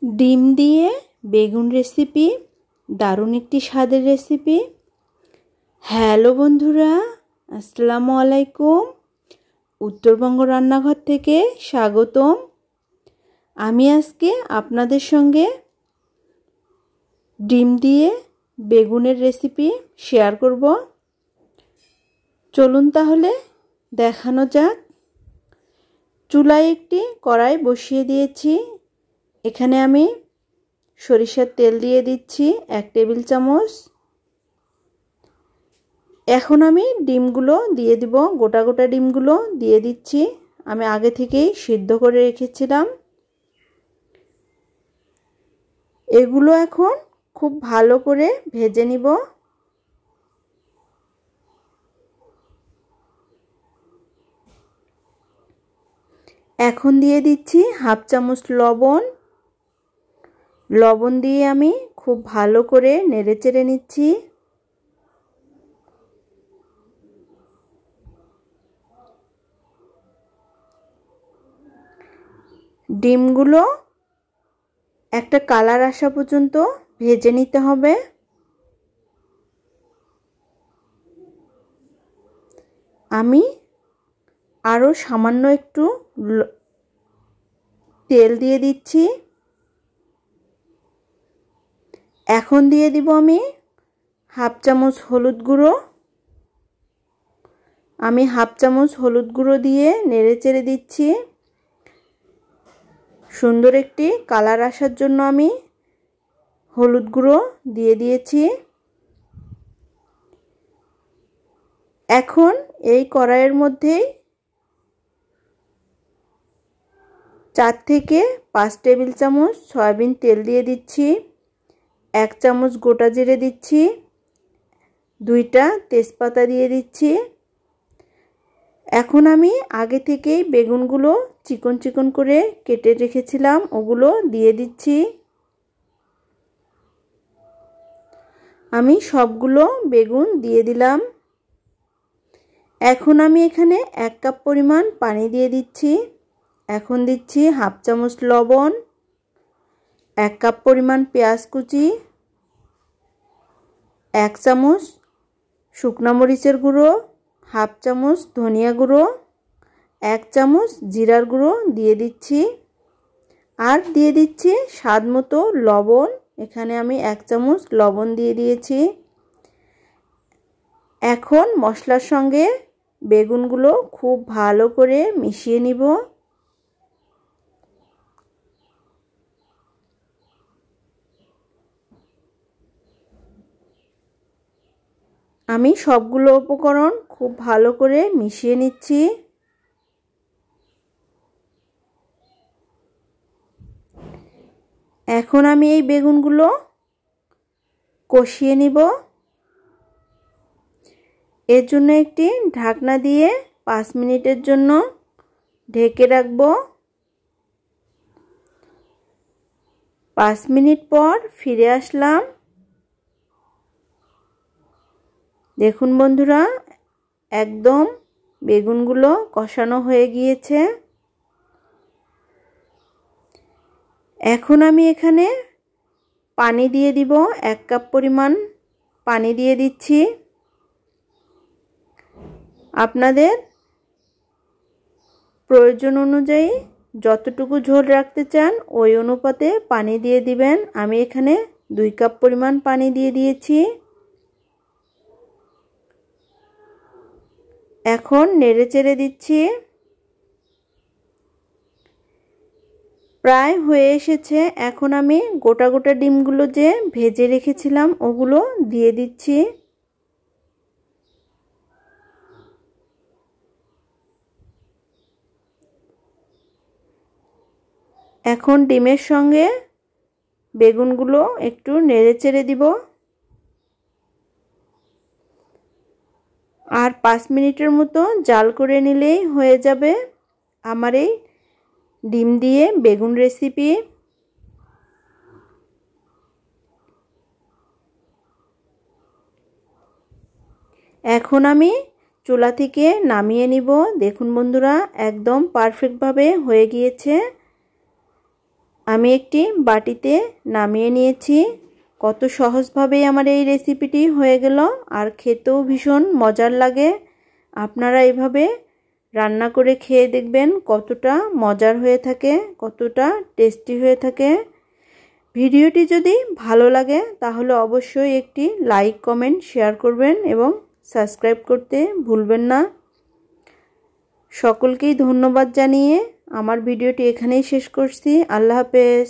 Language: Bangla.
ডিম দিয়ে বেগুন রেসিপি দারুণ একটি স্বাদের রেসিপি। হ্যালো বন্ধুরা, আসসালামু আলাইকুম। উত্তরবঙ্গ রান্নাঘর থেকে স্বাগতম। আমি আজকে আপনাদের সঙ্গে ডিম দিয়ে বেগুনের রেসিপি শেয়ার করব। চলুন তাহলে দেখানো যাক। চুলায় একটি কড়াই বসিয়ে দিয়েছি। এখানে আমি সরিষার তেল দিয়ে দিচ্ছি 1 টেবিল চামচ। এখন আমি ডিমগুলো দিয়ে দিব, গোটা গোটা ডিমগুলো দিয়ে দিচ্ছি। আমি আগে থেকেই সিদ্ধ করে রেখেছিলাম। এগুলো এখন খুব ভালো করে ভেজে নিব। এখন দিয়ে দিচ্ছি 1/2 চামচ লবণ। লবণ দিয়ে আমি খুব ভালো করে নেড়েচেড়ে নিচ্ছি। ডিমগুলো একটা কালার আসা পর্যন্ত ভেজে নিতে হবে। আমি আরও সামান্য একটু তেল দিয়ে দিচ্ছি। এখন দিয়ে দিব আমি 1/2 চামচ হলুদ গুঁড়ো। আমি 1/2 চামচ হলুদ গুঁড়ো দিয়ে নেড়েচেড়ে দিচ্ছি। সুন্দর একটি কালার আসার জন্য আমি হলুদ গুঁড়ো দিয়ে দিয়েছি। এখন এই কড়াইয়ের মধ্যেই 4 থেকে 5 টেবিল চামচ সয়াবিন তেল দিয়ে দিচ্ছি। 1 চামচ গোটা জিরে দিচ্ছি। 2টা তেজপাতা দিয়ে দিচ্ছি। এখন আমি আগে থেকেই বেগুনগুলো চিকন চিকন করে কেটে রেখেছিলাম, ওগুলো দিয়ে দিচ্ছি। আমি সবগুলো বেগুন দিয়ে দিলাম। এখন আমি এখানে 1 কাপ পরিমাণ পানি দিয়ে দিচ্ছি। এখন দিচ্ছি 1/2 চামচ লবণ, 1 কাপ পরিমাণ পেঁয়াজ কুচি, 1 চামচ শুকনো মরিচের গুঁড়ো, 1/2 চামচ ধনিয়া গুঁড়ো, 1 চামচ জিরার গুঁড়ো দিয়ে দিচ্ছি। আর দিয়ে দিচ্ছি স্বাদ মতো লবণ। এখানে আমি 1 চামচ লবণ দিয়ে দিয়েছি। এখন মশলার সঙ্গে বেগুনগুলো খুব ভালো করে মিশিয়ে নিব। আমি সবগুলো উপকরণ খুব ভালো করে মিশিয়ে নিচ্ছি। এখন আমি এই বেগুনগুলো কষিয়ে নিব। এর জন্য একটি ঢাকনা দিয়ে 5 মিনিটের জন্য ঢেকে রাখব। 5 মিনিট পর ফিরে আসলাম। দেখুন বন্ধুরা, একদম বেগুনগুলো কষানো হয়ে গিয়েছে। এখন আমি এখানে পানি দিয়ে দিব। 1 কাপ পরিমাণ পানি দিয়ে দিচ্ছি। আপনাদের প্রয়োজন অনুযায়ী যতটুকু ঝোল রাখতে চান ওই অনুপাতে পানি দিয়ে দিবেন। আমি এখানে 2 কাপ পরিমাণ পানি দিয়ে দিয়েছি। এখন নেড়েচেড়ে দিচ্ছি। প্রায় হয়ে এসেছে। এখন আমি গোটা গোটা ডিমগুলো যে ভেজে রেখেছিলাম ওগুলো দিয়ে দিচ্ছি। এখন ডিমের সঙ্গে বেগুনগুলো একটু নেড়েচেড়ে দিব। আর 5 মিনিটের মতো জাল করে নিলেই হয়ে যাবে আমার এই ডিম দিয়ে বেগুন রেসিপি। এখন আমি চুলা থেকে নামিয়ে নিব। দেখুন বন্ধুরা, একদম পারফেক্টভাবে হয়ে গিয়েছে। আমি একটি বাটিতে নামিয়ে নিয়েছি। কত সহজভাবে আমার এই রেসিপিটি হয়ে গেল, আর খেতেও ভীষণ মজার লাগে। আপনারা এভাবে রান্না করে খেয়ে দেখবেন কতটা মজার হয়ে থাকে, কতটা টেস্টি হয়ে থাকে। ভিডিওটি যদি ভালো লাগে তাহলে অবশ্যই একটি লাইক, কমেন্ট, শেয়ার করবেন এবং সাবস্ক্রাইব করতে ভুলবেন না। সকলকেই ধন্যবাদ জানিয়ে আমার ভিডিওটি এখানেই শেষ করছি। আল্লাহ হাফেজ।